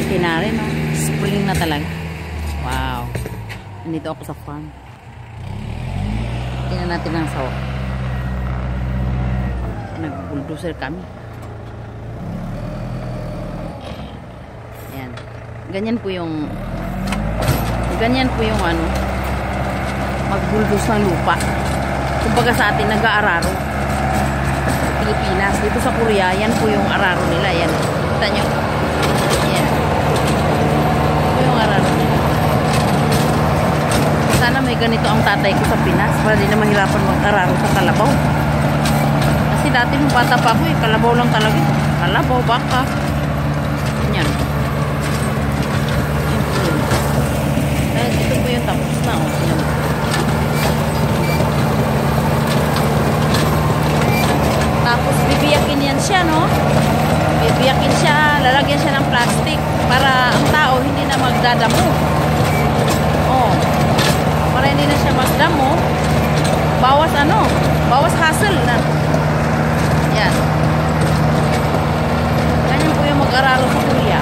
Okay na rin, no? Spring na talaga. Wow. Nandito ako sa farm. Tingnan natin ang sawa. Nag-bulldozer kami. Ayan. Ganyan po yung ano, mag-bulldoze ng lupa. Kumbaga sa atin, nag-aararo. Pilipinas. Dito sa Korea, yan po yung araro nila. Yan. Kita nyo? Yan. Ito yung araro nila. Sana may ganito ang tatay ko sa Pinas para di na mahirapan mag-araro sa kalabaw. Kasi dati nung bata pa ako, kalabaw lang talaga. Kalabaw, baka. Yan. Ito po yung tapos na. Yan. Tapos bibiyakin yan siya, no? Bibiyakin siya, lalagyan siya ng plastic para ang tao hindi na magdadamo. Oh. Para hindi na siya magdamo. Bawas ano? Bawas hassle na. Yan. Ganyan po yung mag-aralo sa Korea.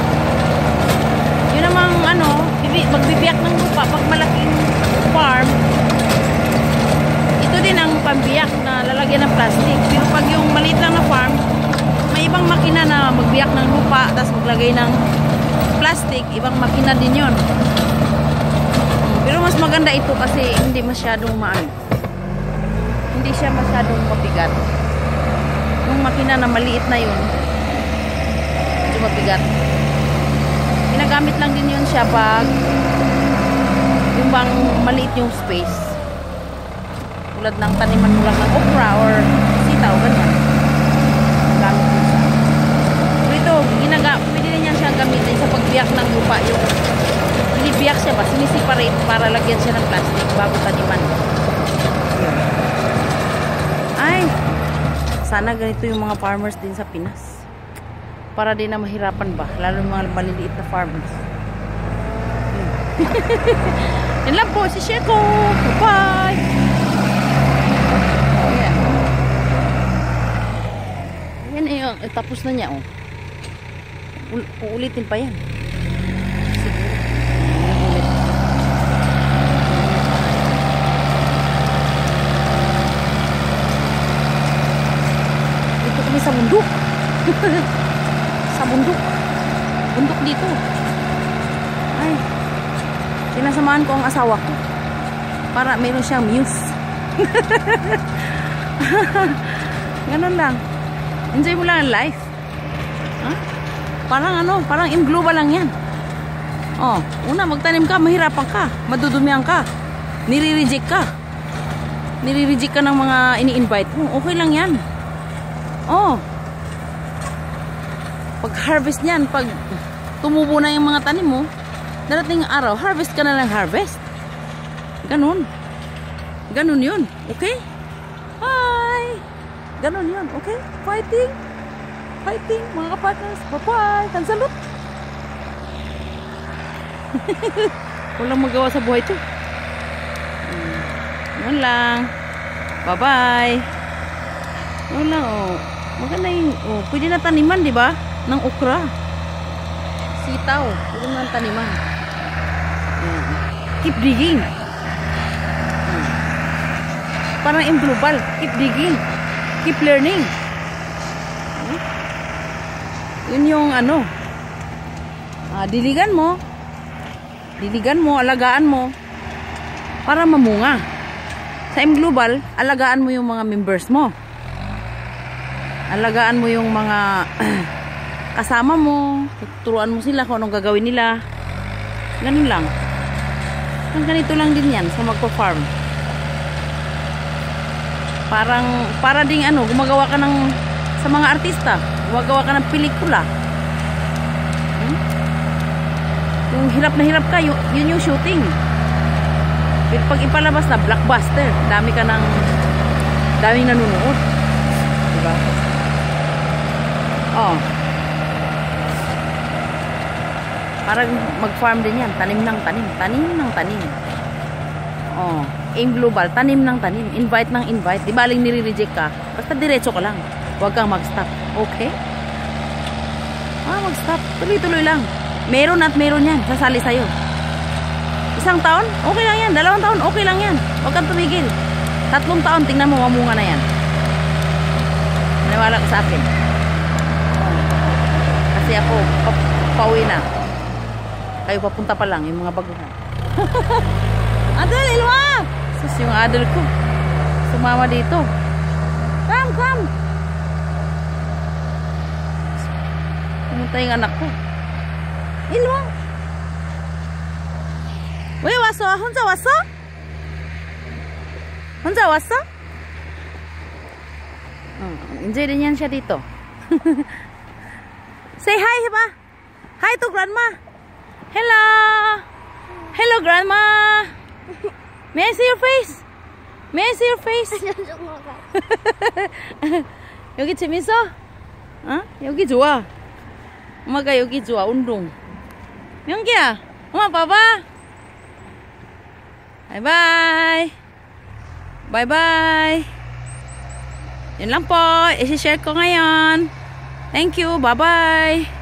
Yun namang ano, magbibiyak ng lupa pag malaking farm. Ito din ang pambiyak na lalagyan ng plastic. Pero pag yung maliit lang na farm, may ibang makina na magbiyak ng lupa tapos maglagay ng plastic. Ibang makina din yun. Pero mas maganda ito kasi hindi masyadong maano. Hindi siya masyadong mabigat. Yung makina na maliit na yun, medyo mabigat. Ginagamit lang din yun siya pag yung bang maliit yung space. Tulad ng taniman mo lang ng okra or sitaw, ganyan. Gamit din siya. Pero ito, pwede rin yan siyang gamitin sa pagbiyak ng lupa. Yung binibiyak siya ba, sinisiparate para lagyan siya ng plastic bago taniman. Ay, sana ganito yung mga farmers din sa Pinas. Para din na mahirapan ba, lalo yung mga maliliit na farmers. Yan lang po, si Sheko. Bye! Ayan. Yan eh, tapos na niya, oh. Uulitin pa yan. Siguro. Uulit. Dito kami sa bundok. Sa bundok. Bundok dito. Ay. Sinasamahan ko ang asawa ko. Para meron siyang muse. Ganun lang. Enjoy mo lang ang life. Huh? Parang ano, parang in global lang yan. Oh, una magtanim ka, mahirapan ka, madudumihan ka, nire-reject ka. Nire-reject ka ng mga ini-invite mo. Okay lang yan. Oh. Pag harvest niyan, pag tumubo na yung mga tanim mo, darating araw, harvest ka na ng harvest. Ganun. Ganun yun. Okay? Hi! Ganun yun. Okay? Fighting. Fighting, mga kapartners. Bye-bye. Tansalot. Walang magawa sa buhay ito. Yun lang. Bye-bye. Yun lang, oh. Maganda yung, oh, pwede na taniman, di ba? Ng okra. Sitaw. Pwede na taniman. Keep digging. Parang in global. Keep digging. Keep learning. Yun yung ano. Diligan mo. Diligan mo, alagaan mo. Para mamunga. Sa M Global, alagaan mo yung mga members mo. Alagaan mo yung mga kasama mo. Turuan mo sila kung anong gagawin nila. Ganun lang. Ganito lang din yan sa magpa-farm. Para ding ano, gumagawa ka ng sa mga artista, gumagawa ka ng pelikula. Yung hirap na hirap ka, yun yung shooting. Pero pag ipalabas na, blockbuster, daming nanonood. Diba? Oh. Parang mag-farm din yan. Tanim ng tanim. Tanim ng tanim. Oh. Aim Global. Tanim ng tanim. Invite ng invite. Di baling nire-reject ka. Basta diretso ka lang. Huwag kang mag-stop. Okay? Mag-stop. Tuloy-tuloy lang. Meron at meron yan. Sasali sa'yo. 1 taon? Okay lang yan. 2 taon? Okay lang yan. Huwag kang tumigil. 3 taon, tingnan mo, mamunga na yan. Maniwala ka sa akin. Kasi ako, pauwi na. Kayo papunta pa lang, yung mga baguhan. Adel, Ilwa! Sus, yung Adel ko. Sumama dito. Come, come! Pumunta yung anak ko. Ilwa! 왜 왔어? 혼자 왔어? 혼자 왔어? enjoy din yan siya dito. Say hi, ba? Hi to grandma. Hello. Hello, grandma. May I see your face? May I see your face? 여기 재밌어? 어? 여기 좋아. 엄마가 여기 좋아. 운동. 명기야, 엄마 봐봐. Bye-bye. Bye-bye. Yun lang po. I-share ko ngayon. Thank you. Bye-bye.